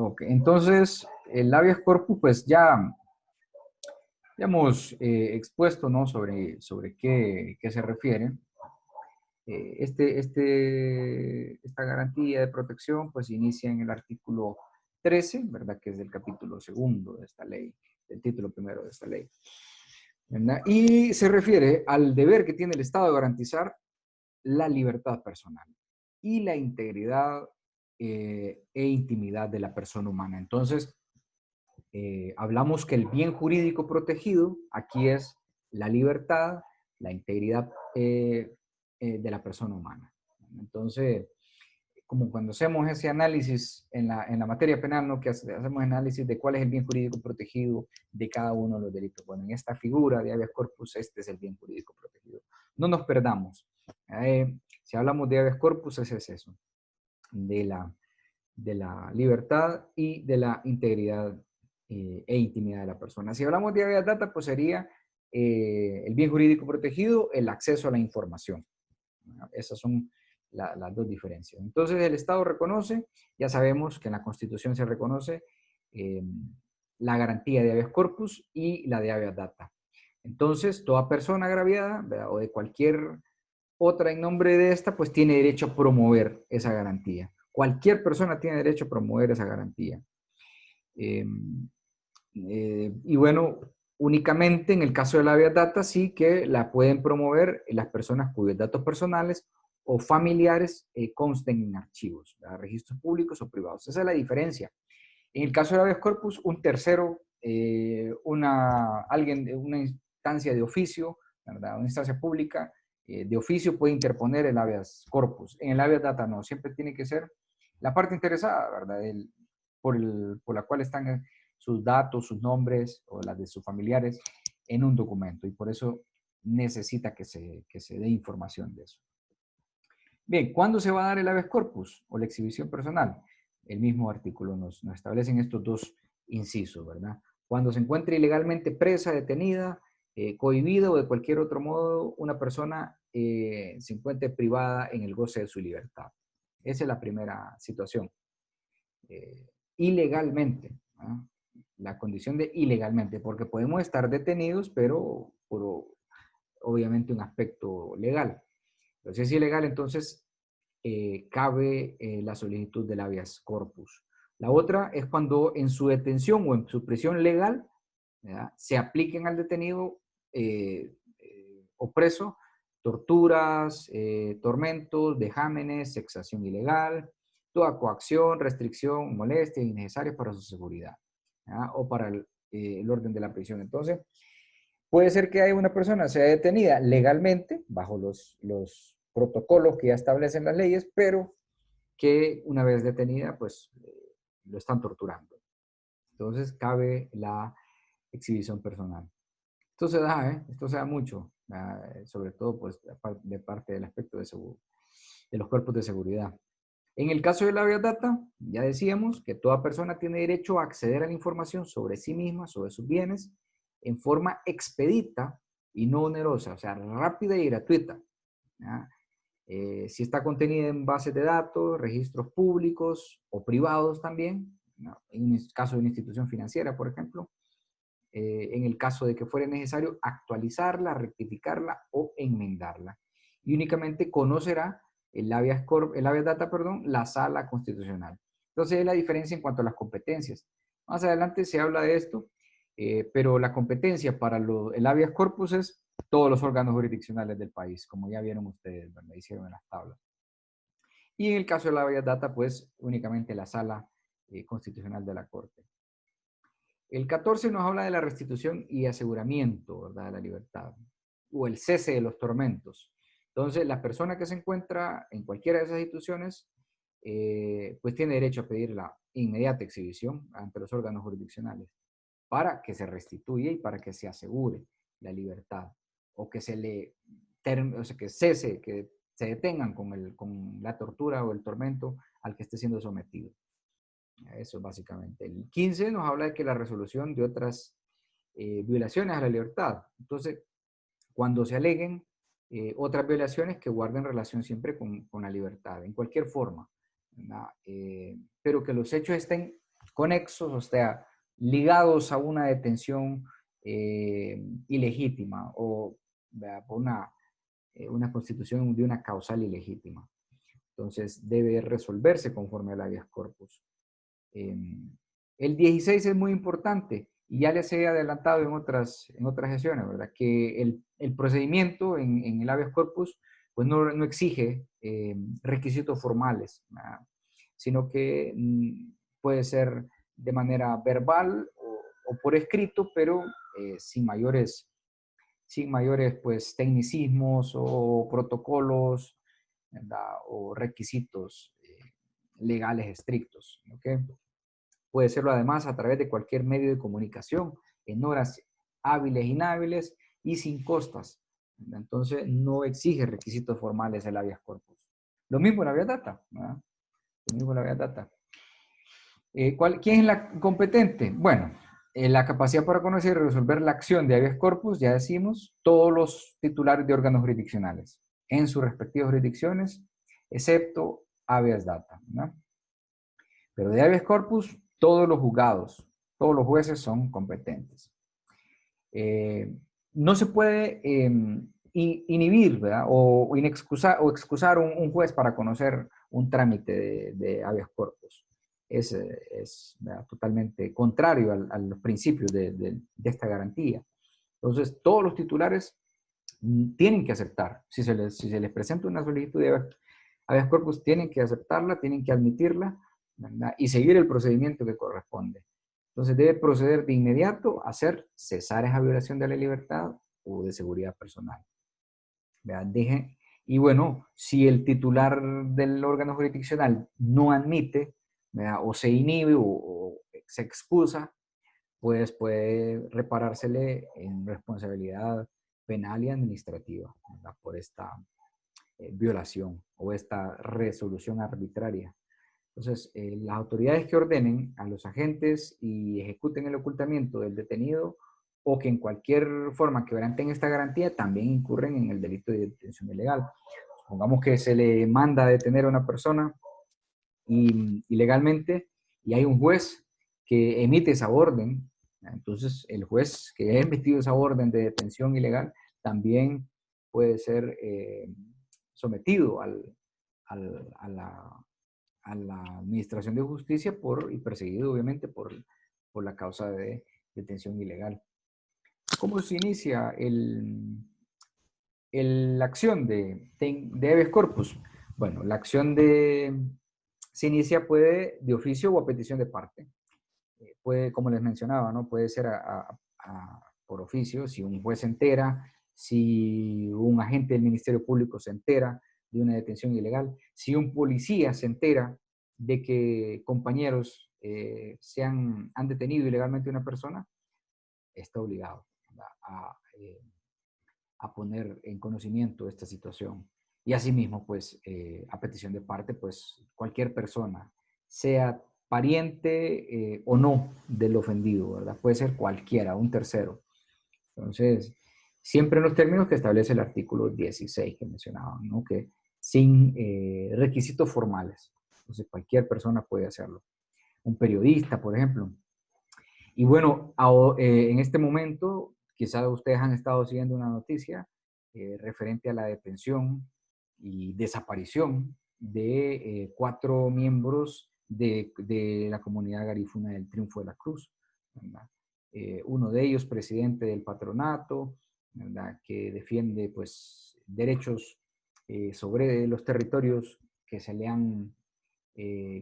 Ok, entonces el habeas corpus, pues ya hemos expuesto, ¿no? Sobre qué se refiere. Esta garantía de protección, pues inicia en el artículo 13, ¿verdad? Que es del capítulo segundo de esta ley, del título primero de esta ley, ¿verdad? Y se refiere al deber que tiene el Estado de garantizar la libertad personal y la integridad e intimidad de la persona humana. Entonces, hablamos que el bien jurídico protegido aquí es la libertad, la integridad de la persona humana. Entonces, como cuando hacemos ese análisis en la materia penal, ¿no? Que hacemos análisis de cuál es el bien jurídico protegido de cada uno de los delitos. Bueno, en esta figura de habeas corpus, este es el bien jurídico protegido. No nos perdamos. Si hablamos de habeas corpus, ese es eso, de la libertad y de la integridad e intimidad de la persona. Si hablamos de habeas data, pues sería el bien jurídico protegido, el acceso a la información. Esas son las dos diferencias. Entonces el Estado reconoce, ya sabemos que en la Constitución se reconoce eh, la garantía de habeas corpus y la de habeas data. Entonces, toda persona agraviada, ¿verdad? O de cualquier otra en nombre de esta, pues tiene derecho a promover esa garantía. Cualquier persona tiene derecho a promover esa garantía. Eh, y bueno, únicamente en el caso de la habeas data sí que la pueden promover las personas cuyos datos personales o familiares consten en archivos, ¿verdad? Registros públicos o privados. Esa es la diferencia. En el caso de habeas corpus, un tercero, una instancia de oficio, ¿verdad? Una instancia pública de oficio puede interponer el habeas corpus. En el habeas data no, siempre tiene que ser la parte interesada, ¿verdad? Por la cual están sus datos, sus nombres o las de sus familiares en un documento y por eso necesita que se dé información de eso. Bien, ¿cuándo se va a dar el habeas corpus o la exhibición personal? El mismo artículo nos establecen estos dos incisos, ¿verdad? Cuando se encuentre ilegalmente presa, detenida, cohibida o de cualquier otro modo una persona se encuentre privada en el goce de su libertad. Esa es la primera situación. Ilegalmente, ¿no? La condición de ilegalmente, porque podemos estar detenidos, pero por obviamente un aspecto legal. Pero si es ilegal, entonces cabe la solicitud del habeas corpus. La otra es cuando en su detención o en su prisión legal, ¿verdad?, se apliquen al detenido o preso torturas, tormentos, vejámenes, sexación ilegal, toda coacción, restricción, molestia innecesaria para su seguridad, ¿verdad?, o para el orden de la prisión. Entonces, puede ser que haya una persona sea detenida legalmente, bajo los protocolos que ya establecen las leyes, pero que una vez detenida, pues lo están torturando. Entonces cabe la exhibición personal. Esto se da mucho, sobre todo pues, de parte del aspecto de los cuerpos de seguridad. En el caso de la habeas data, ya decíamos que toda persona tiene derecho a acceder a la información sobre sí misma, sobre sus bienes, en forma expedita y no onerosa, o sea, rápida y gratuita. Si está contenida en bases de datos, registros públicos o privados también, ¿no?, en el caso de una institución financiera, por ejemplo, en el caso de que fuera necesario actualizarla, rectificarla o enmendarla. Y únicamente conocerá el habeas data, la sala constitucional. Entonces, es la diferencia en cuanto a las competencias. Más adelante se habla de esto, pero la competencia para el habeas corpus es todos los órganos jurisdiccionales del país, como ya vieron ustedes, ¿verdad? Hicieron en las tablas. Y en el caso de la habeas data, pues únicamente la sala constitucional de la Corte. El 14 nos habla de la restitución y aseguramiento, ¿verdad?, de la libertad, o el cese de los tormentos. Entonces, la persona que se encuentra en cualquiera de esas instituciones, pues tiene derecho a pedir la inmediata exhibición ante los órganos jurisdiccionales para que se restituya y para que se asegure la libertad, o que o sea, que cese, que se detengan con la tortura o el tormento al que esté siendo sometido. Eso básicamente. El 15 nos habla de que la resolución de otras violaciones a la libertad. Entonces, cuando se aleguen otras violaciones que guarden relación siempre con la libertad, en cualquier forma, pero que los hechos estén conexos, o sea, ligados a una detención ilegítima o ¿verdad? Por una constitución de una causal ilegítima. Entonces, debe resolverse conforme al habeas corpus. El 16 es muy importante y ya les he adelantado en otras sesiones, ¿verdad? Que el procedimiento en el habeas corpus pues no exige requisitos formales, ¿verdad? Sino que puede ser de manera verbal o por escrito, pero sin mayores pues, tecnicismos o protocolos, ¿verdad? O requisitos legales estrictos. ¿Okay? Puede serlo además a través de cualquier medio de comunicación, en horas hábiles, inhábiles y sin costas. Entonces, no exige requisitos formales el habeas corpus. Lo mismo el habeas data. ¿Verdad? Lo mismo el habeas data. ¿Quién es la competente? Bueno, la capacidad para conocer y resolver la acción de habeas corpus, ya decimos, todos los titulares de órganos jurisdiccionales en sus respectivas jurisdicciones, excepto habeas data. ¿No? Pero de habeas corpus, todos los juzgados, todos los jueces son competentes. No se puede inhibir, ¿verdad? O excusar un juez para conocer un trámite de habeas corpus. Es totalmente contrario a los principios de esta garantía. Entonces, todos los titulares tienen que aceptar. Si se les presenta una solicitud de habeas corpus, tienen que aceptarla, tienen que admitirla, ¿verdad? Y seguir el procedimiento que corresponde. Entonces debe proceder de inmediato a hacer cesar esa violación de la libertad o de seguridad personal. ¿Verdad? Y bueno, si el titular del órgano jurisdiccional no admite, ¿verdad? O se inhibe o se excusa, pues puede reparársele en responsabilidad penal y administrativa, ¿verdad? Por esta violación o esta resolución arbitraria. Entonces, las autoridades que ordenen a los agentes y ejecuten el ocultamiento del detenido o que en cualquier forma quebranten esta garantía también incurren en el delito de detención ilegal. Supongamos que se le manda a detener a una persona ilegalmente y hay un juez que emite esa orden. Entonces, el juez que ha emitido esa orden de detención ilegal también puede ser sometido a la Administración de Justicia y perseguido, obviamente, por la causa de detención ilegal. ¿Cómo se inicia la acción de habeas corpus? Bueno, la acción se inicia de oficio o a petición de parte. Puede, como les mencionaba, ¿no? Puede ser por oficio, si un juez se entera, si un agente del Ministerio Público se entera de una detención ilegal, si un policía se entera de que compañeros han detenido ilegalmente a una persona, está obligado a poner en conocimiento esta situación. Y asimismo, pues, a petición de parte, pues, cualquier persona, sea pariente o no del ofendido, ¿verdad? Puede ser cualquiera, un tercero. Entonces, siempre en los términos que establece el artículo 16 que mencionaban, ¿no? Que sin requisitos formales. Entonces, cualquier persona puede hacerlo. Un periodista, por ejemplo. Y bueno, en este momento, quizás ustedes han estado siguiendo una noticia referente a la detención y desaparición de 4 miembros de la comunidad garífuna del Triunfo de la Cruz, ¿verdad? Uno de ellos, presidente del patronato, ¿verdad? Que defiende pues, derechos sobre los territorios que se le han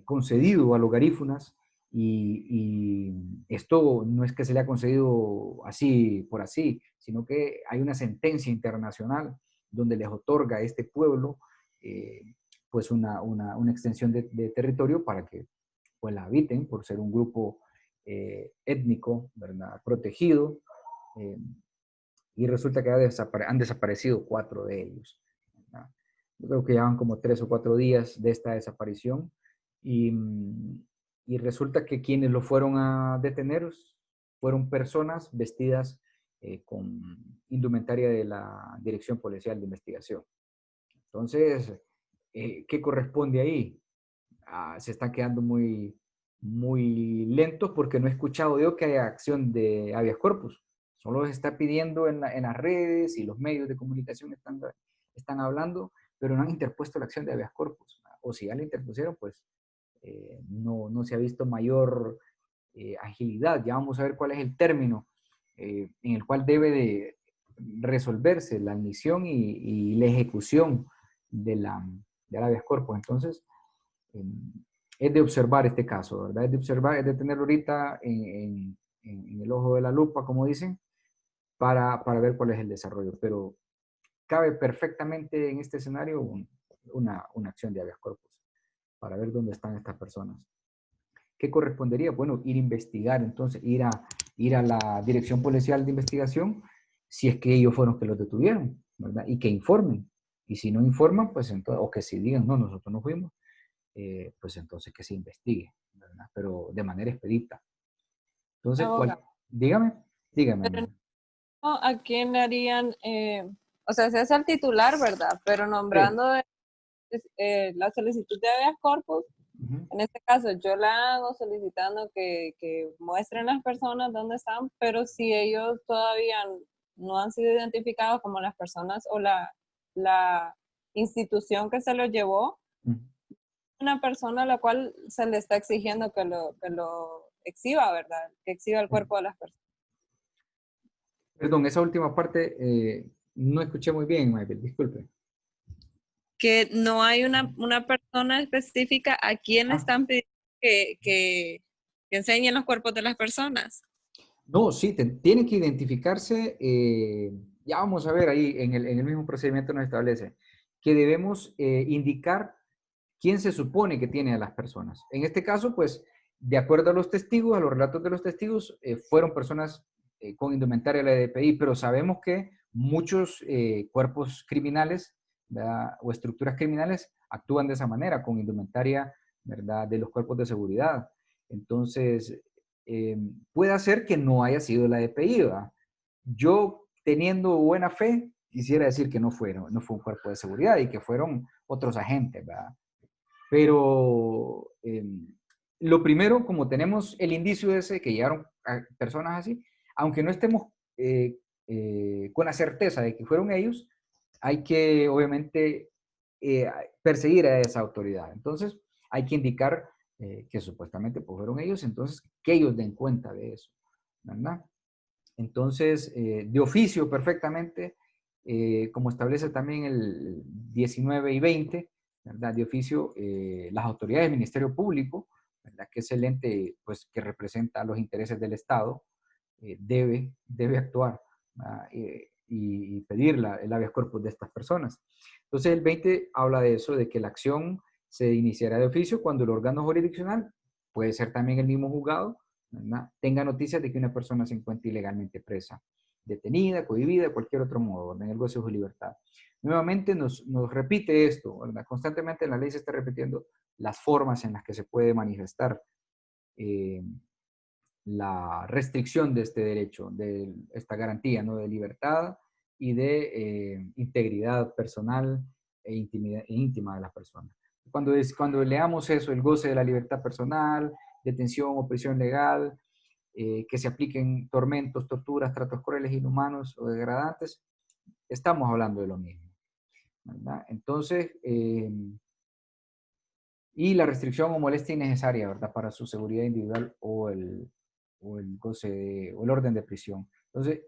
concedido a los garífunas y esto no es que se le ha concedido así por así, sino que hay una sentencia internacional donde les otorga a este pueblo pues una extensión de territorio para que pues la habiten por ser un grupo étnico, ¿verdad? Protegido, eh, y resulta que han desaparecido 4 de ellos, ¿verdad? Yo creo que llevan como 3 o 4 días de esta desaparición y, y resulta que quienes lo fueron a detener fueron personas vestidas con indumentaria de la Dirección Policial de Investigación. Entonces, ¿qué corresponde ahí? Se están quedando muy, muy lentos porque no he escuchado yo que haya acción de habeas corpus. Solo se está pidiendo en las redes y los medios de comunicación están hablando, pero no han interpuesto la acción de habeas corpus. O si ya la interpusieron, pues no se ha visto mayor agilidad. Ya vamos a ver cuál es el término en el cual debe de resolverse la admisión y la ejecución del habeas corpus. Entonces, es de observar este caso, ¿verdad? Es de observar, es de tenerlo ahorita en el ojo de la lupa, como dicen, para ver cuál es el desarrollo. Pero cabe perfectamente en este escenario una acción de habeas corpus para ver dónde están estas personas. ¿Qué correspondería? Bueno, ir a investigar, entonces ir a la Dirección Policial de Investigación, si es que ellos fueron los que los detuvieron, ¿verdad? Y que informen. Y si no informan, pues entonces, o que si digan, no, nosotros no fuimos, pues entonces que se investigue, ¿verdad? Pero de manera expedita. Entonces, Abogado. dígame, dígame, Pero amigo. no, ¿a quién le harían, o sea, se hace al titular, ¿verdad? Pero Sí. nombrando la solicitud de habeas corpus, Ujú. en este caso yo la hago solicitando que muestren las personas dónde están, pero si ellos todavía no han sido identificados como las personas o la institución que se los llevó, Ujú. una persona a la cual se le está exigiendo que lo exhiba, ¿verdad? Que exhiba el cuerpo de las personas. Perdón, esa última parte no escuché muy bien, Michael, disculpe. Que no hay una persona específica a quien le Ah, están pidiendo que enseñen los cuerpos de las personas. no, sí, tiene que identificarse, ya vamos a ver ahí, en el mismo procedimiento nos establece que debemos indicar quién se supone que tiene a las personas. En este caso, pues, de acuerdo a los testigos, a los relatos de los testigos, fueron personas con indumentaria de la DPI, pero sabemos que muchos cuerpos criminales, ¿verdad? O estructuras criminales actúan de esa manera, con indumentaria, ¿verdad? De los cuerpos de seguridad. Entonces, puede ser que no haya sido la DPI, ¿verdad? Yo, teniendo buena fe, quisiera decir que no fue un cuerpo de seguridad y que fueron otros agentes, ¿verdad? Pero lo primero, como tenemos el indicio ese que llegaron a personas así, aunque no estemos con la certeza de que fueron ellos, hay que obviamente perseguir a esa autoridad. Entonces, hay que indicar que supuestamente pues, fueron ellos, entonces que ellos den cuenta de eso, ¿verdad? Entonces, de oficio perfectamente, como establece también el 19 y 20, ¿verdad? De oficio, las autoridades del Ministerio Público, ¿verdad? Que es el ente pues, que representa los intereses del Estado, debe actuar, ¿verdad? Y pedir el habeas corpus de estas personas. Entonces, el 20 habla de eso, de que la acción se iniciará de oficio cuando el órgano jurisdiccional, puede ser también el mismo juzgado, ¿verdad? Tenga noticias de que una persona se encuentra ilegalmente presa, detenida, cohibida, de cualquier otro modo, en el goce de su libertad. Nuevamente nos repite esto, ¿verdad? Constantemente en la ley se está repitiendo las formas en las que se puede manifestar eh, la restricción de este derecho, de esta garantía, ¿no? De libertad y de integridad personal e íntima de las personas. Cuando leamos eso, el goce de la libertad personal, detención o prisión legal, que se apliquen tormentos, torturas, tratos crueles, inhumanos o degradantes, estamos hablando de lo mismo, ¿verdad? Entonces, y la restricción o molestia innecesaria, ¿verdad? Para su seguridad individual o el orden de prisión. Entonces,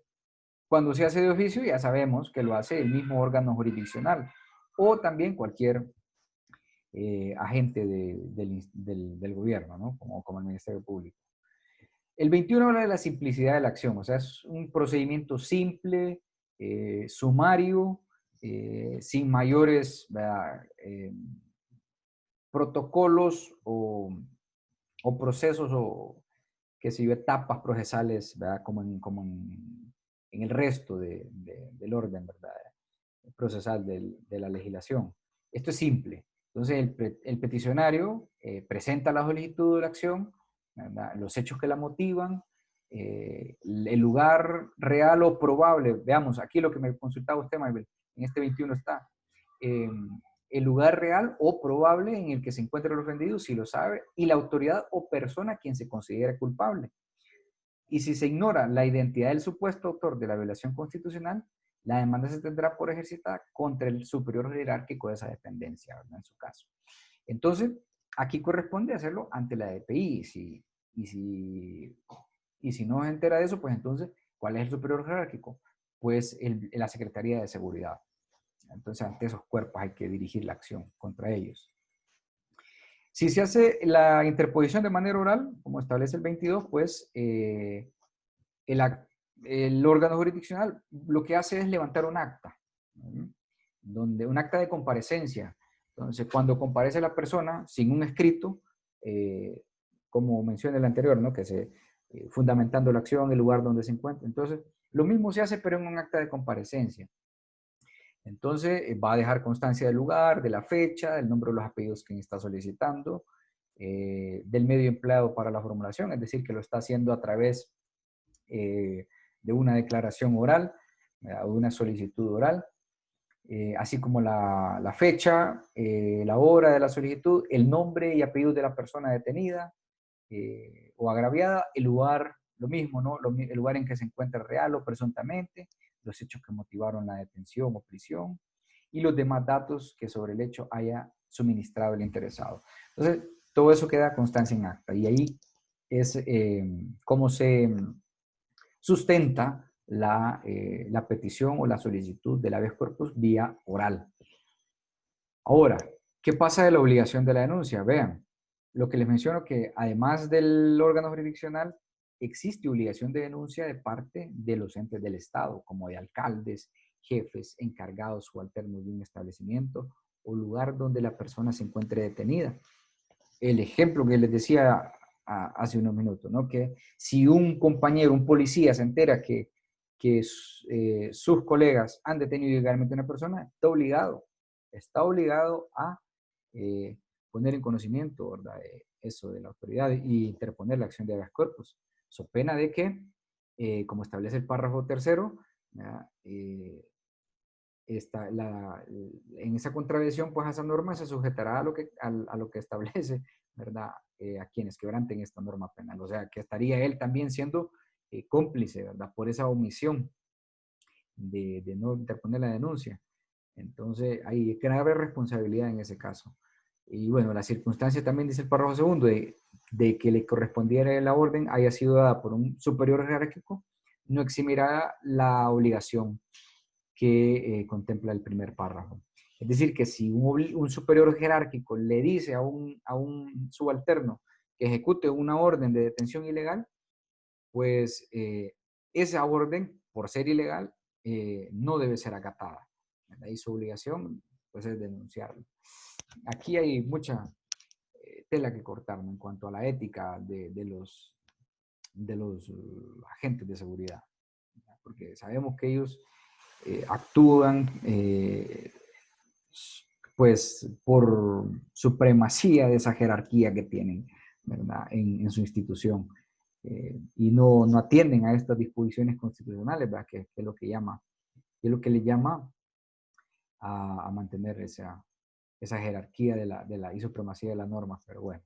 cuando se hace de oficio, ya sabemos que lo hace el mismo órgano jurisdiccional o también cualquier agente del gobierno, ¿no? Como el Ministerio Público. El 21 habla de la simplicidad de la acción, o sea, es un procedimiento simple, sumario, sin mayores protocolos o procesos o, qué sé yo, etapas procesales, ¿verdad? En el resto del orden, ¿verdad? Procesal de la legislación. Esto es simple. Entonces, el peticionario presenta la solicitud de la acción, ¿verdad? Los hechos que la motivan, el lugar real o probable. Veamos, aquí lo que me consultaba usted, Maybel, en este 21 está. el lugar real o probable en el que se encuentra el ofendido, si lo sabe, y la autoridad o persona a quien se considera culpable. Y si se ignora la identidad del supuesto autor de la violación constitucional, la demanda se tendrá por ejercitada contra el superior jerárquico de esa dependencia, ¿verdad? En su caso. Entonces, aquí corresponde hacerlo ante la DPI. Y si no se entera de eso, pues entonces, ¿cuál es el superior jerárquico? Pues la Secretaría de Seguridad. Entonces, ante esos cuerpos hay que dirigir la acción contra ellos. Si se hace la interposición de manera oral, como establece el 22, pues el órgano jurisdiccional lo que hace es levantar un acta, ¿no? Un acta de comparecencia. Entonces, cuando comparece la persona sin un escrito, como mencioné el anterior, ¿no? Que se fundamentando la acción, el lugar donde se encuentra. Entonces, lo mismo se hace, pero en un acta de comparecencia. Entonces, va a dejar constancia del lugar, de la fecha, del nombre de los apellidos que está solicitando, del medio empleado para la formulación, es decir, que lo está haciendo a través de una declaración oral o una solicitud oral, así como la fecha, la hora de la solicitud, el nombre y apellido de la persona detenida o agraviada, el lugar, lo mismo, ¿no? El lugar en que se encuentra real o presuntamente, los hechos que motivaron la detención o prisión y los demás datos que sobre el hecho haya suministrado el interesado. Entonces, todo eso queda constancia en acta y ahí es cómo se sustenta la petición o la solicitud del habeas corpus vía oral. Ahora, ¿qué pasa de la obligación de la denuncia? Vean, lo que les menciono que además del órgano jurisdiccional, existe obligación de denuncia de parte de los entes del Estado, como de alcaldes, jefes, encargados subalternos de un establecimiento o lugar donde la persona se encuentre detenida. El ejemplo que les decía hace unos minutos, ¿no? Que si un compañero, un policía se entera que sus colegas han detenido ilegalmente a una persona, está obligado a poner en conocimiento, ¿verdad? Eso de la autoridad y interponer la acción de habeas corpus, so pena de que, como establece el párrafo tercero, en esa contravención, pues a esa norma se sujetará a lo que establece, ¿verdad? A quienes quebranten esta norma penal. O sea, que estaría él también siendo cómplice, ¿verdad? Por esa omisión de no interponer la denuncia. Entonces, hay grave responsabilidad en ese caso. Y bueno, la circunstancia también, dice el párrafo segundo, de que le correspondiera la orden haya sido dada por un superior jerárquico, no eximirá la obligación que contempla el primer párrafo. Es decir, que si un superior jerárquico le dice a un subalterno que ejecute una orden de detención ilegal, pues esa orden, por ser ilegal, no debe ser acatada. Y su obligación, pues, es denunciarlo. Aquí hay mucha tela que cortar, ¿no? En cuanto a la ética de los agentes de seguridad, porque sabemos que ellos actúan pues por supremacía de esa jerarquía que tienen, ¿verdad? En su institución, y no atienden a estas disposiciones constitucionales, ¿verdad? Que es lo que le llama a mantener esa jerarquía y supremacía de la norma. Pero bueno,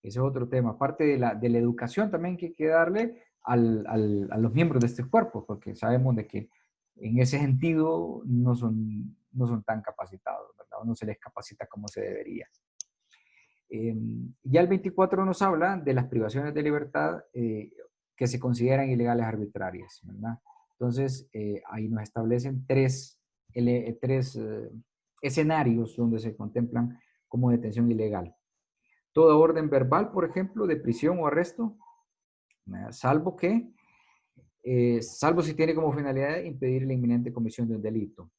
ese es otro tema. Aparte de la educación también que hay que darle a los miembros de estos cuerpos, porque sabemos de que en ese sentido no son tan capacitados, ¿verdad? O no se les capacita como se debería. Ya el 24 nos habla de las privaciones de libertad que se consideran ilegales arbitrarias, ¿verdad? Entonces, ahí nos establecen tres escenarios donde se contemplan como detención ilegal. Toda orden verbal, por ejemplo, de prisión o arresto, salvo si tiene como finalidad impedir la inminente comisión de un delito.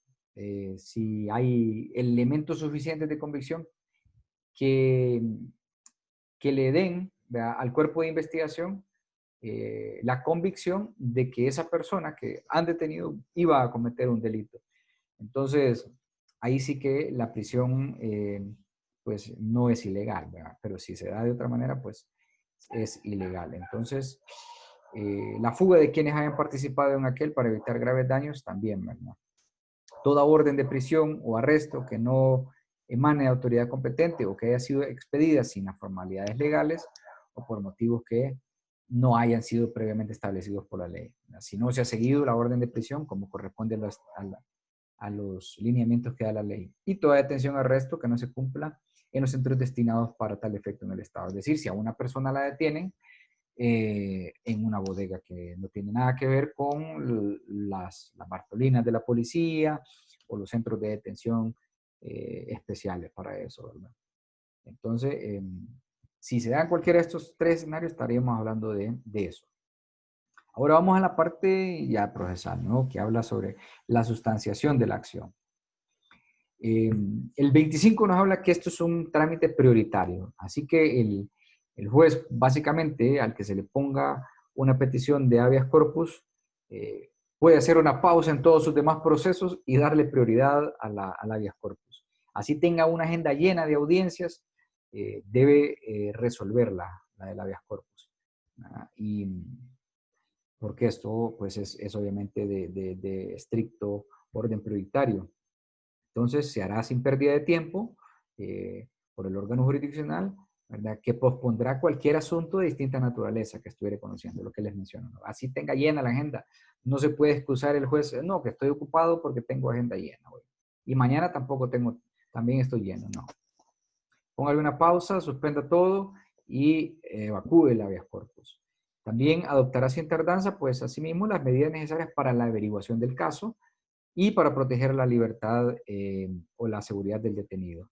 Si hay elementos suficientes de convicción que le den, ¿verdad?, al cuerpo de investigación la convicción de que esa persona que han detenido iba a cometer un delito. Entonces, ahí sí que la prisión pues no es ilegal, ¿verdad? Pero si se da de otra manera, pues es ilegal. Entonces, la fuga de quienes hayan participado en aquel para evitar graves daños también, ¿verdad? Toda orden de prisión o arresto que no emane de autoridad competente o que haya sido expedida sin las formalidades legales o por motivos que no hayan sido previamente establecidos por la ley. Si no se ha seguido la orden de prisión como corresponde a los lineamientos que da la ley. Y toda detención o arresto que no se cumpla en los centros destinados para tal efecto en el Estado. Es decir, si a una persona la detienen en una bodega que no tiene nada que ver con las Bartolinas de la policía o los centros de detención especiales para eso, ¿verdad? Entonces, si se dan cualquiera de estos tres escenarios, estaríamos hablando de eso. Ahora vamos a la parte ya procesal, ¿no? Que habla sobre la sustanciación de la acción. El 25 nos habla que esto es un trámite prioritario, así que el juez básicamente al que se le ponga una petición de habeas corpus puede hacer una pausa en todos sus demás procesos y darle prioridad al habeas corpus. Así tenga una agenda llena de audiencias, debe resolverla, la del habeas corpus. Y porque esto pues es obviamente de estricto orden prioritario. Entonces, se hará sin pérdida de tiempo por el órgano jurisdiccional, ¿verdad? Que pospondrá cualquier asunto de distinta naturaleza que estuviera conociendo, lo que les menciono, ¿no? Así tenga llena la agenda. No se puede excusar el juez, no, que estoy ocupado porque tengo agenda llena hoy. Y mañana tampoco tengo, también estoy lleno, no. Póngale una pausa, suspenda todo y evacúe el habeas corpus. También adoptará sin tardanza, pues, asimismo, las medidas necesarias para la averiguación del caso, y para proteger la libertad o la seguridad del detenido.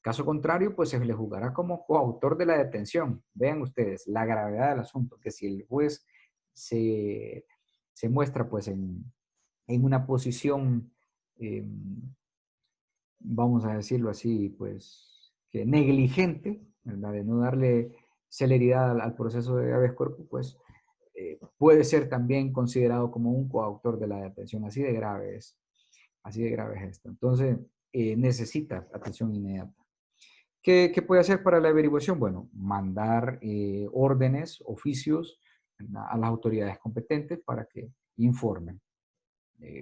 Caso contrario, pues se le juzgará como coautor de la detención. Vean ustedes la gravedad del asunto, que si el juez se muestra pues en una posición, vamos a decirlo así, pues que negligente, ¿verdad? De no darle celeridad al proceso de habeas corpus, pues puede ser también considerado como un coautor de la detención. Así de grave es. Así de grave es esto. Entonces, necesita atención inmediata. ¿Qué puede hacer para la averiguación? Bueno, mandar órdenes, oficios a las autoridades competentes para que informen.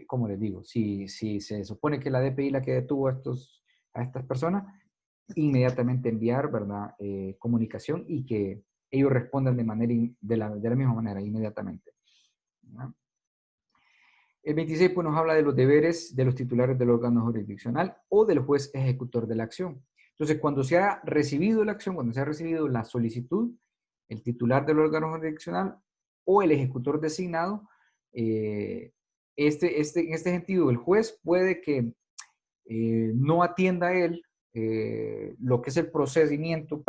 Como les digo, si se supone que la DPI la que detuvo a estas personas, inmediatamente enviar, ¿verdad? Comunicación y que ellos respondan de la misma manera, inmediatamente, ¿no? El 26 pues, nos habla de los deberes de los titulares del órgano jurisdiccional o del juez ejecutor de la acción. Entonces, cuando se ha recibido la acción, cuando se ha recibido la solicitud, el titular del órgano jurisdiccional o el ejecutor designado, en este sentido, el juez puede que no atienda a él lo que es el procedimiento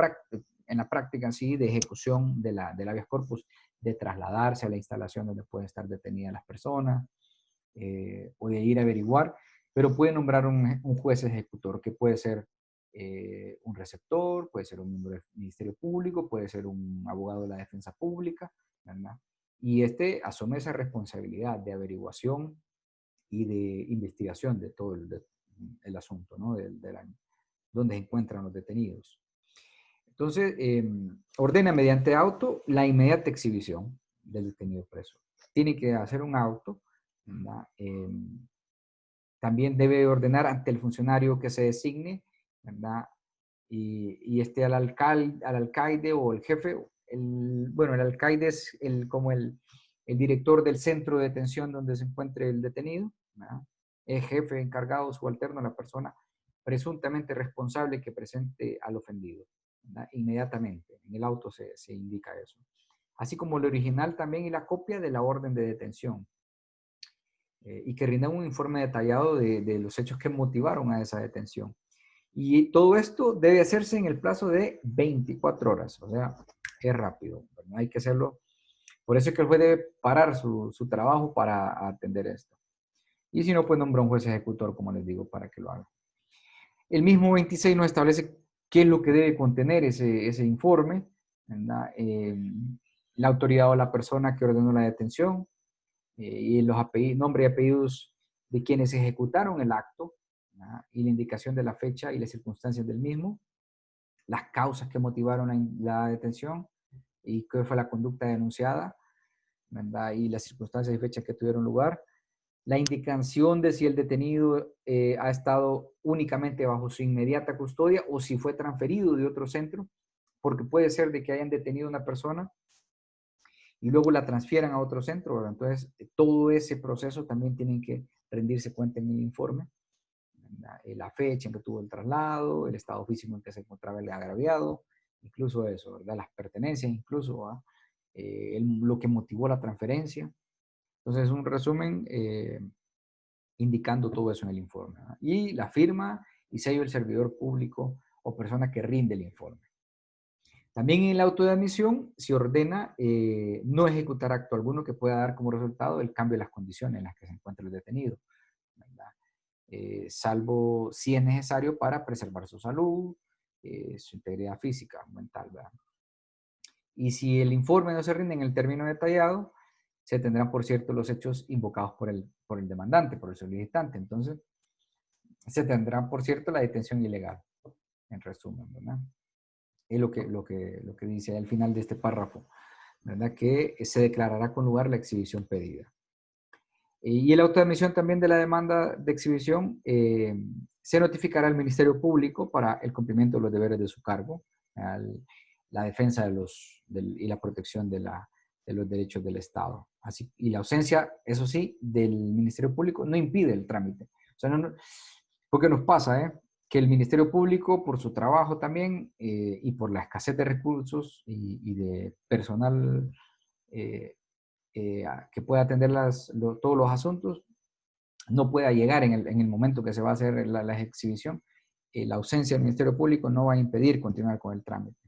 en la práctica en sí de ejecución del habeas corpus, de trasladarse a la instalación donde pueden estar detenidas las personas, o de ir a averiguar, pero puede nombrar un juez ejecutor que puede ser un receptor, puede ser un miembro del Ministerio Público, puede ser un abogado de la defensa pública, ¿verdad? Y asume esa responsabilidad de averiguación y de investigación de todo el asunto, ¿no? Donde se encuentran los detenidos. Entonces, ordena mediante auto la inmediata exhibición del detenido preso. Tiene que hacer un auto, ¿verdad? También debe ordenar ante el funcionario que se designe, ¿verdad? Y al alcaide o el jefe, bueno, el alcaide es como el director del centro de detención donde se encuentre el detenido, ¿verdad? El jefe encargado, subalterno, la persona presuntamente responsable que presente al ofendido, ¿verdad? Inmediatamente, en el auto se indica eso. Así como el original también y la copia de la orden de detención. Y que rindan un informe detallado de los hechos que motivaron a esa detención. Y todo esto debe hacerse en el plazo de 24 horas, o sea, es rápido, ¿verdad? Hay que hacerlo. Por eso es que el juez debe parar su trabajo para atender esto. Y si no, pues nombra un juez ejecutor, como les digo, para que lo haga. El mismo 26 nos establece qué es lo que debe contener ese informe, ¿verdad? La autoridad o la persona que ordenó la detención, y los nombre y apellidos de quienes ejecutaron el acto, ¿verdad? Y la indicación de la fecha y las circunstancias del mismo, las causas que motivaron la detención y qué fue la conducta denunciada, ¿verdad? Y las circunstancias y fechas que tuvieron lugar, la indicación de si el detenido ha estado únicamente bajo su inmediata custodia o si fue transferido de otro centro, porque puede ser de que hayan detenido a una persona y luego la transfieran a otro centro, ¿verdad? Entonces, todo ese proceso también tienen que rendirse cuenta en el informe, la fecha en que tuvo el traslado, el estado físico en que se encontraba el agraviado, incluso eso, ¿verdad? Las pertenencias, incluso, lo que motivó la transferencia. Entonces, un resumen indicando todo eso en el informe, ¿verdad? Y la firma y sello del servidor público o persona que rinde el informe. También en el auto de admisión se ordena no ejecutar acto alguno que pueda dar como resultado el cambio de las condiciones en las que se encuentra el detenido, ¿verdad? Salvo si es necesario para preservar su salud, su integridad física, mental, ¿verdad? Y si el informe no se rinde en el término detallado, se tendrán por cierto los hechos invocados por el demandante, por el solicitante. Entonces, se tendrá por cierto la detención ilegal, en resumen, ¿verdad? Es lo que dice al final de este párrafo, ¿verdad? Que se declarará con lugar la exhibición pedida. Y el auto de admisión también de la demanda de exhibición se notificará al Ministerio Público para el cumplimiento de los deberes de su cargo, la defensa y la protección de los derechos del Estado. Así, y la ausencia, eso sí, del Ministerio Público no impide el trámite. O sea, porque nos pasa, que el Ministerio Público, por su trabajo también y por la escasez de recursos y de personal que pueda atender todos los asuntos, no pueda llegar en el momento que se va a hacer la exhibición. La ausencia del Ministerio Público no va a impedir continuar con el trámite,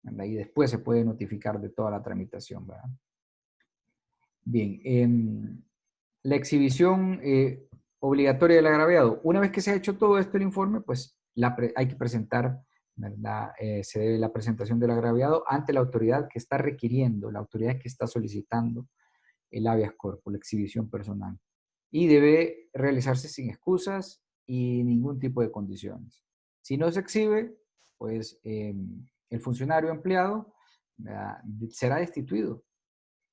¿verdad? Y después se puede notificar de toda la tramitación, ¿verdad? Bien, la exhibición obligatoria del agraviado. Una vez que se ha hecho todo esto, el informe, pues hay que presentar, ¿verdad? Se debe la presentación del agraviado ante la autoridad que está requiriendo, la autoridad que está solicitando el habeas corpus, la exhibición personal. Y debe realizarse sin excusas y ningún tipo de condiciones. Si no se exhibe, pues el funcionario empleado, ¿verdad?, será destituido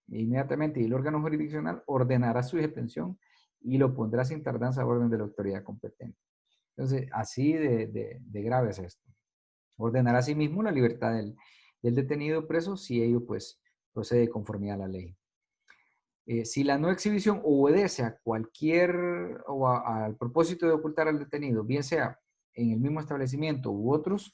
inmediatamente y el órgano jurisdiccional ordenará su detención y lo pondrá sin tardanza a orden de la autoridad competente. Entonces, así de grave es esto. Ordenará asimismo la libertad del detenido preso si ello pues procede de conformidad a la ley. Si la no exhibición obedece a al propósito de ocultar al detenido, bien sea en el mismo establecimiento u otros,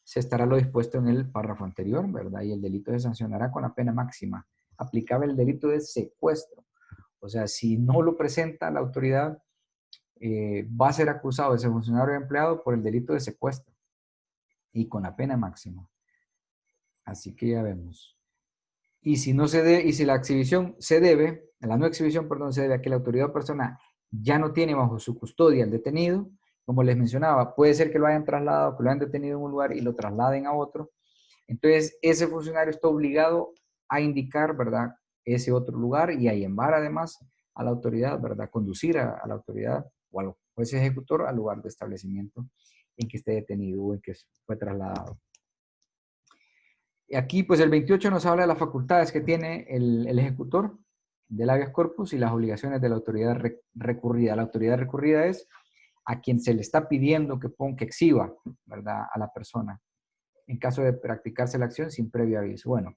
se estará lo dispuesto en el párrafo anterior, ¿verdad? Y el delito se sancionará con la pena máxima aplicable el delito de secuestro. O sea, si no lo presenta la autoridad, va a ser acusado ese funcionario empleado por el delito de secuestro y con la pena máxima. Así que ya vemos. Y si no y si la exhibición se debe, la no exhibición, perdón, se debe a que la autoridad o persona ya no tiene bajo su custodia al detenido, como les mencionaba, puede ser que lo hayan trasladado, que lo hayan detenido en un lugar y lo trasladen a otro. Entonces, ese funcionario está obligado a indicar, ¿verdad?, ese otro lugar y a llevar además a la autoridad, ¿verdad?, conducir a la autoridad o al juez ejecutor al lugar de establecimiento en que esté detenido o en que fue trasladado. Y aquí, pues el 28 nos habla de las facultades que tiene el ejecutor del habeas corpus y las obligaciones de la autoridad recurrida. La autoridad recurrida es a quien se le está pidiendo que exhiba, ¿verdad?, a la persona, en caso de practicarse la acción sin previo aviso. Bueno,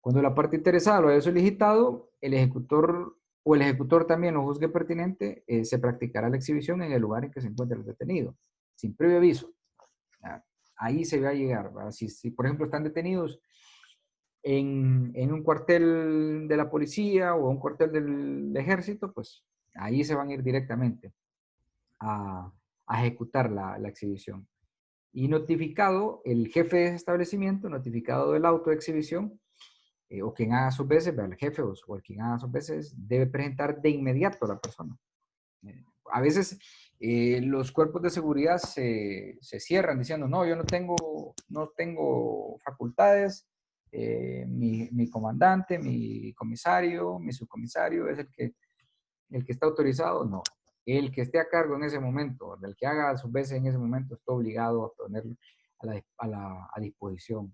cuando la parte interesada lo haya solicitado, el ejecutor o el ejecutor también lo juzgue pertinente, se practicará la exhibición en el lugar en que se encuentre el detenido, sin previo aviso. Ahí se va a llegar, ¿verdad? Si, por ejemplo, están detenidos en un cuartel de la policía o un cuartel del ejército, pues ahí se van a ir directamente a ejecutar la exhibición. Y notificado el jefe de ese establecimiento, notificado del auto de exhibición, o quien haga sus veces, el jefe o el quien haga sus veces, debe presentar de inmediato a la persona. A veces los cuerpos de seguridad se cierran diciendo, no, yo no tengo facultades, mi comandante, mi comisario, mi subcomisario es el que está autorizado. No, el que esté a cargo en ese momento, el que haga sus veces en ese momento, está obligado a ponerlo a disposición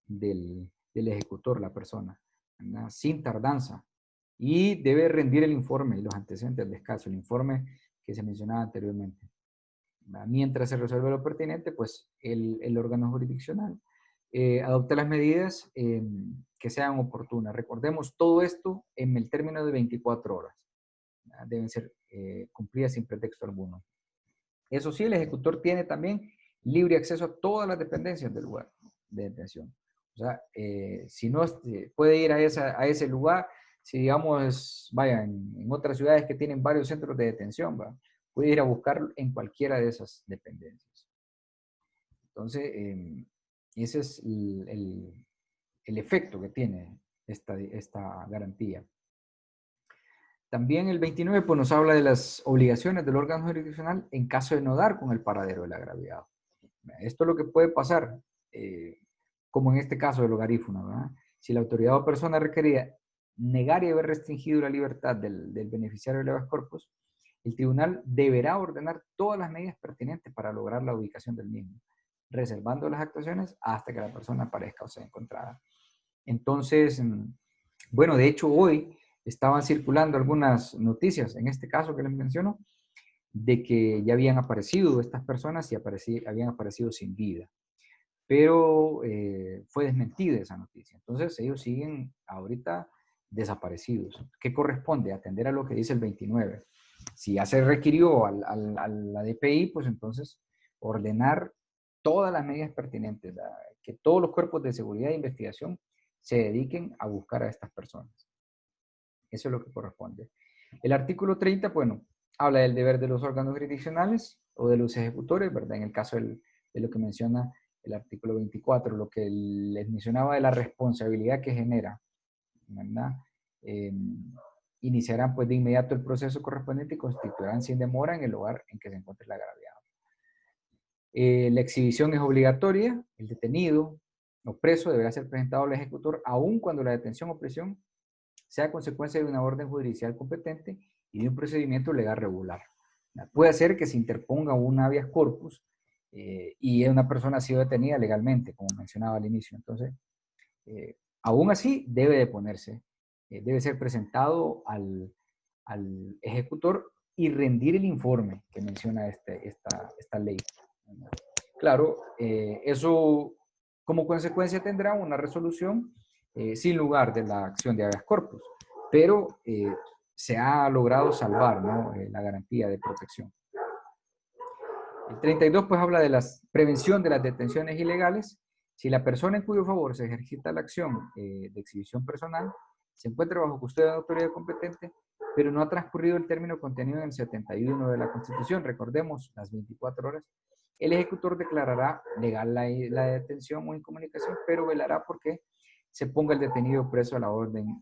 del ejecutor, la persona, ¿verdad?, sin tardanza y debe rendir el informe y los antecedentes del caso, el informe que se mencionaba anteriormente. Mientras se resuelve lo pertinente, pues el órgano jurisdiccional adopta las medidas que sean oportunas. Recordemos todo esto en el término de 24 horas. Deben ser cumplidas sin pretexto alguno. Eso sí, el ejecutor tiene también libre acceso a todas las dependencias del lugar de detención. O sea, si no puede ir a ese lugar, si digamos, vaya, en otras ciudades que tienen varios centros de detención, ¿va? Puede ir a buscarlo en cualquiera de esas dependencias. Entonces, ese es el efecto que tiene esta garantía. También el 29 pues, nos habla de las obligaciones del órgano jurisdiccional en caso de no dar con el paradero del agraviado. Esto es lo que puede pasar, como en este caso del hogarífono, ¿verdad? Si la autoridad o persona requerida negar y haber restringido la libertad del beneficiario del habeas corpus, el tribunal deberá ordenar todas las medidas pertinentes para lograr la ubicación del mismo, reservando las actuaciones hasta que la persona aparezca o sea encontrada. Entonces, bueno, de hecho hoy estaban circulando algunas noticias, en este caso que les menciono, de que ya habían aparecido estas personas y habían aparecido sin vida. Pero fue desmentida esa noticia. Entonces ellos siguen ahorita desaparecidos. ¿Qué corresponde? Atender a lo que dice el 29. Si ya se requirió a la DPI, pues entonces ordenar todas las medidas pertinentes, que todos los cuerpos de seguridad e investigación se dediquen a buscar a estas personas. Eso es lo que corresponde. El artículo 30, bueno, habla del deber de los órganos jurisdiccionales o de los ejecutores, ¿verdad? En el caso de lo que menciona el artículo 24, lo que les mencionaba de la responsabilidad que genera, ¿verdad? Iniciarán pues de inmediato el proceso correspondiente y constituirán sin demora en el lugar en que se encuentre el agraviado. La exhibición es obligatoria, el detenido o preso deberá ser presentado al ejecutor aun cuando la detención o prisión sea consecuencia de una orden judicial competente y de un procedimiento legal regular. Puede ser que se interponga un habeas corpus y una persona ha sido detenida legalmente, como mencionaba al inicio. Entonces, aún así, debe de ponerse, debe ser presentado al ejecutor y rendir el informe que menciona esta ley. Claro, eso como consecuencia tendrá una resolución sin lugar de la acción de habeas corpus, pero se ha logrado salvar, ¿no? La garantía de protección. El 32 pues habla de la prevención de las detenciones ilegales. Si la persona en cuyo favor se ejercita la acción de exhibición personal se encuentra bajo custodia de la autoridad competente, pero no ha transcurrido el término contenido en el 71 de la Constitución, recordemos las 24 horas, el ejecutor declarará legal la detención o incomunicación, pero velará porque se ponga el detenido preso a la orden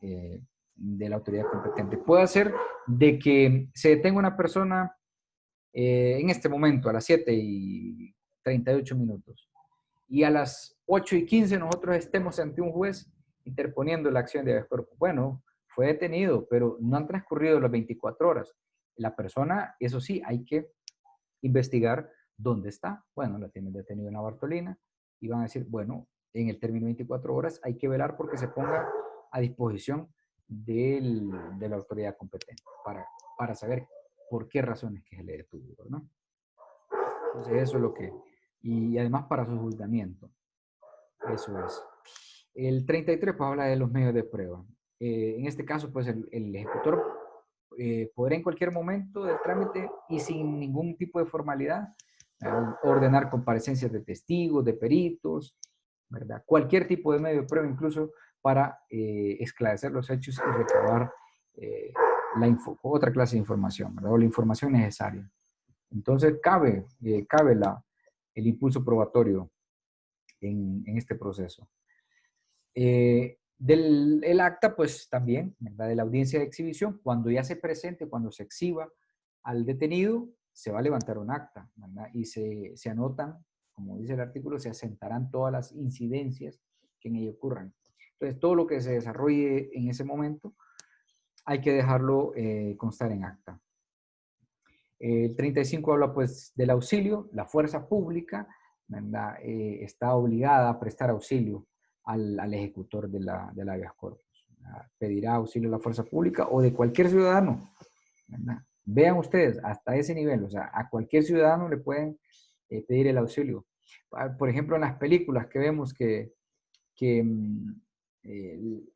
de la autoridad competente. Puede ser de que se detenga una persona en este momento a las 7:38 y a las 8:15 nosotros estemos ante un juez interponiendo la acción de habeas corpus. Bueno, fue detenido, pero no han transcurrido las 24 horas. La persona, eso sí, hay que investigar dónde está. Bueno, la tienen detenido en la Bartolina y van a decir, bueno, en el término de 24 horas hay que velar porque se ponga a disposición de la autoridad competente para saber por qué razones que se le detuvo, ¿no? Entonces eso es lo que, y además para su juzgamiento, eso es. El 33 pues habla de los medios de prueba. En este caso pues el ejecutor podrá en cualquier momento del trámite y sin ningún tipo de formalidad ordenar comparecencias de testigos, de peritos, ¿verdad? Cualquier tipo de medio de prueba, incluso para esclarecer los hechos y recabar otra clase de información, ¿verdad? O la información necesaria. Entonces cabe el impulso probatorio en este proceso. El acta, pues también, ¿verdad? De la audiencia de exhibición, cuando ya se presente, cuando se exhiba al detenido, se va a levantar un acta, ¿verdad? Y se anotan, como dice el artículo, se asentarán todas las incidencias que en ello ocurran. Entonces, todo lo que se desarrolle en ese momento, hay que dejarlo constar en acta. El 35 habla pues del auxilio. La fuerza pública, ¿verdad? Está obligada a prestar auxilio al ejecutor del habeas corpus. pedirá auxilio a la fuerza pública o de cualquier ciudadano, ¿verdad? Vean ustedes, hasta ese nivel, o sea, a cualquier ciudadano le pueden pedir el auxilio. Por ejemplo, en las películas que vemos que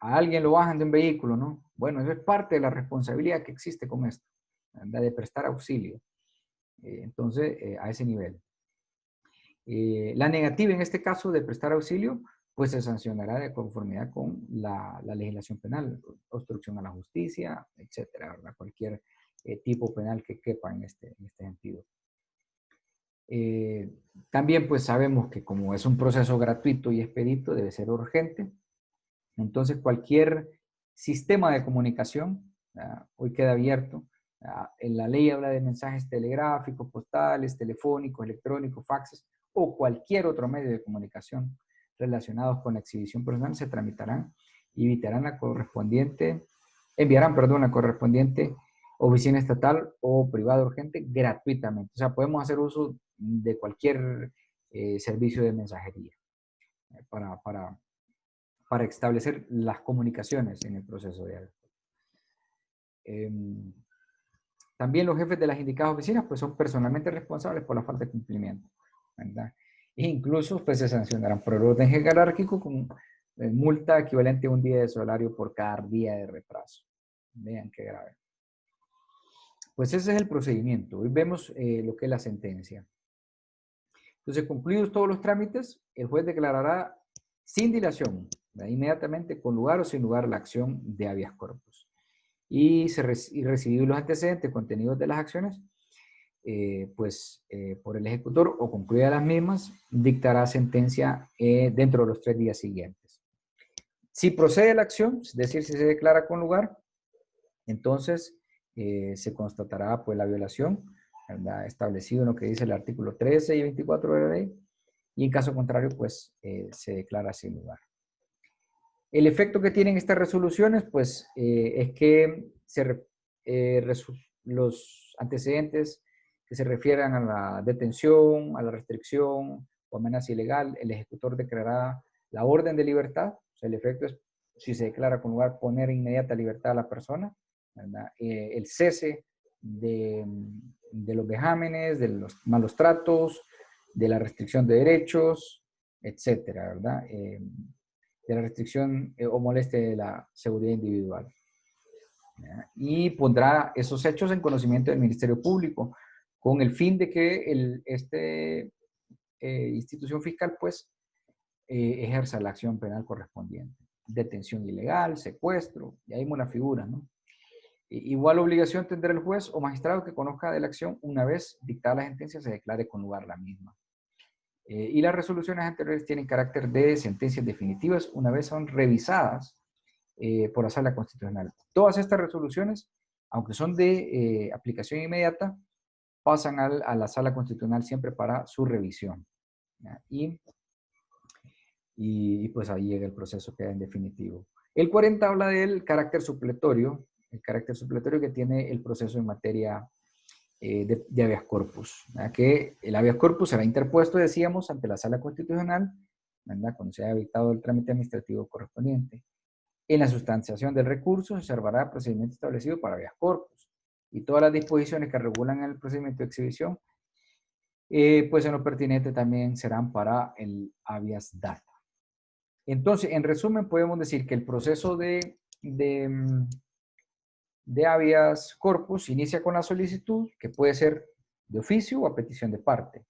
a alguien lo bajan de un vehículo, ¿no? Bueno, eso es parte de la responsabilidad que existe con esto, ¿verdad? De prestar auxilio. Entonces, a ese nivel. La negativa en este caso de prestar auxilio, pues se sancionará de conformidad con la legislación penal, obstrucción a la justicia, etcétera, ¿verdad? Cualquier tipo penal que quepa en este sentido. También pues sabemos que como es un proceso gratuito y expedito, debe ser urgente. Entonces cualquier sistema de comunicación, hoy queda abierto. En la ley habla de mensajes telegráficos, postales, telefónicos, electrónicos, faxes o cualquier otro medio de comunicación relacionados con la exhibición personal se tramitarán y evitarán la correspondiente, enviarán, perdón, la correspondiente oficina estatal o privada urgente gratuitamente. O sea, podemos hacer uso de cualquier servicio de mensajería para establecer las comunicaciones en el proceso de algo. También los jefes de las indicadas oficinas pues son personalmente responsables por la falta de cumplimiento, ¿verdad? E incluso pues se sancionarán por orden jerárquico con multa equivalente a un día de salario por cada día de retraso. Vean qué grave. Pues ese es el procedimiento. Hoy vemos lo que es la sentencia. Entonces, concluidos todos los trámites, el juez declarará sin dilación, ¿verdad? Inmediatamente con lugar o sin lugar la acción de habeas corpus. Y recibidos los antecedentes contenidos de las acciones, por el ejecutor o concluidas las mismas, dictará sentencia dentro de los 3 días siguientes. Si procede la acción, es decir, si se declara con lugar, entonces se constatará pues la violación, ¿verdad? Establecido en lo que dice el artículo 13 y 24 de la ley, y en caso contrario, pues se declara sin lugar. El efecto que tienen estas resoluciones, pues, es que los antecedentes que se refieran a la detención, a la restricción o amenaza ilegal, el ejecutor declarará la orden de libertad. O sea, el efecto es, si se declara con lugar, poner inmediata libertad a la persona, ¿verdad? El cese de los vejámenes, de los malos tratos, de la restricción de derechos, etcétera, ¿verdad? De la restricción o molestia de la seguridad individual. ¿Ya? Y pondrá esos hechos en conocimiento del Ministerio Público con el fin de que institución fiscal pues ejerza la acción penal correspondiente. Detención ilegal, secuestro, y ahí vemos la figura, ¿no? Igual obligación tendrá el juez o magistrado que conozca de la acción una vez dictada la sentencia se declare con lugar la misma. Y las resoluciones anteriores tienen carácter de sentencias definitivas una vez son revisadas por la Sala Constitucional. Todas estas resoluciones, aunque son de aplicación inmediata, pasan a la Sala Constitucional siempre para su revisión. Y pues ahí llega el proceso que en definitivo. El 40 habla del carácter supletorio, el carácter supletorio que tiene el proceso en materia de habeas corpus, ¿verdad? Que el habeas corpus será interpuesto, decíamos, ante la Sala Constitucional, ¿verdad? Cuando se haya dictado el trámite administrativo correspondiente. En la sustanciación del recurso se observará el procedimiento establecido para habeas corpus y todas las disposiciones que regulan el procedimiento de exhibición, pues en lo pertinente también serán para el habeas data. Entonces, en resumen, podemos decir que el proceso de habeas corpus inicia con la solicitud, que puede ser de oficio o a petición de parte.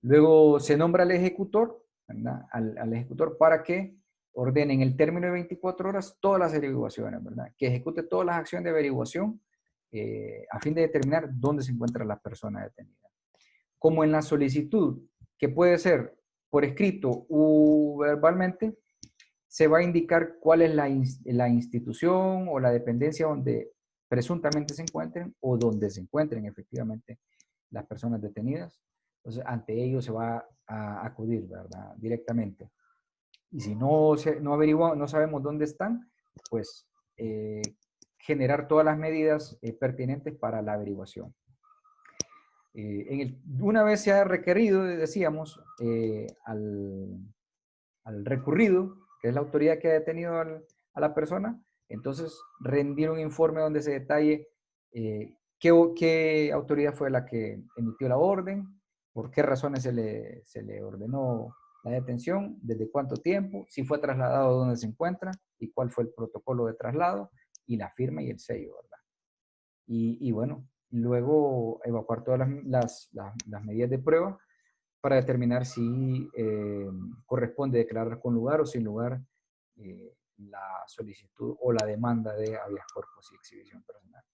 Luego se nombra al ejecutor, ¿verdad? Al ejecutor para que ordene en el término de 24 horas todas las averiguaciones, ¿verdad? Que ejecute todas las acciones de averiguación a fin de determinar dónde se encuentra la persona detenida. Como en la solicitud, que puede ser por escrito o verbalmente, se va a indicar cuál es la institución o la dependencia donde presuntamente se encuentren o donde se encuentren efectivamente las personas detenidas. Entonces, ante ellos se va a acudir, ¿verdad? Directamente. Y si no sabemos dónde están, pues generar todas las medidas pertinentes para la averiguación. Una vez se ha requerido, decíamos, al recurrido, que es la autoridad que ha detenido a la persona, entonces rendir un informe donde se detalle qué autoridad fue la que emitió la orden, por qué razones se le ordenó la detención, desde cuánto tiempo, si fue trasladado a dónde se encuentra y cuál fue el protocolo de traslado y la firma y el sello, ¿verdad? Y bueno, luego evacuar todas las medidas de prueba para determinar si corresponde declarar con lugar o sin lugar la solicitud o la demanda de habeas corpus y exhibición personal,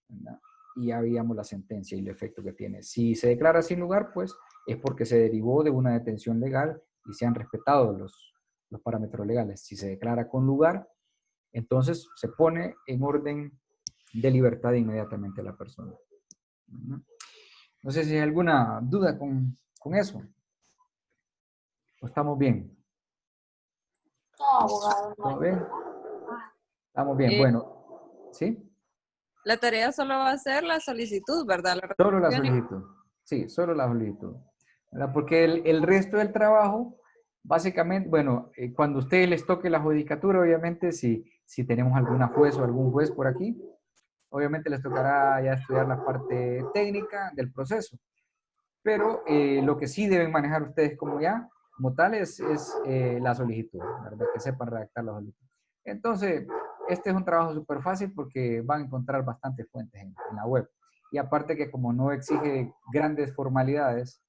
¿verdad? Y ya veíamos la sentencia y el efecto que tiene. Si se declara sin lugar, pues es porque se derivó de una detención legal y se han respetado los parámetros legales. Si se declara con lugar, entonces se pone en orden de libertad inmediatamente a la persona. No sé si hay alguna duda con eso. ¿O estamos bien? No, abogado, no hay. ¿Todo bien? Estamos bien. Eh, Bueno, ¿sí? La tarea solo va a ser la solicitud, ¿verdad? Solo la solicitud. Sí, solo la solicitud. ¿Verdad? Porque el resto del trabajo, básicamente, bueno, cuando a ustedes les toque la judicatura, obviamente, si tenemos alguna juez o algún juez por aquí, obviamente les tocará ya estudiar la parte técnica del proceso. Pero lo que sí deben manejar ustedes como tal, es la solicitud, ¿verdad? Que sepan redactar la solicitud. Entonces, este es un trabajo súper fácil porque van a encontrar bastantes fuentes en la web. Y aparte que como no exige grandes formalidades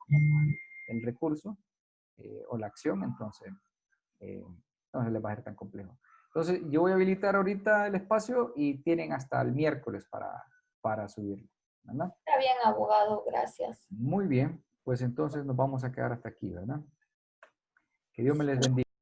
el recurso o la acción, entonces les va a ser tan complejo. Entonces, yo voy a habilitar ahorita el espacio y tienen hasta el miércoles para subirlo, ¿verdad? Está bien, abogado, gracias. Muy bien, pues entonces nos vamos a quedar hasta aquí, ¿verdad? Que Dios me les bendiga.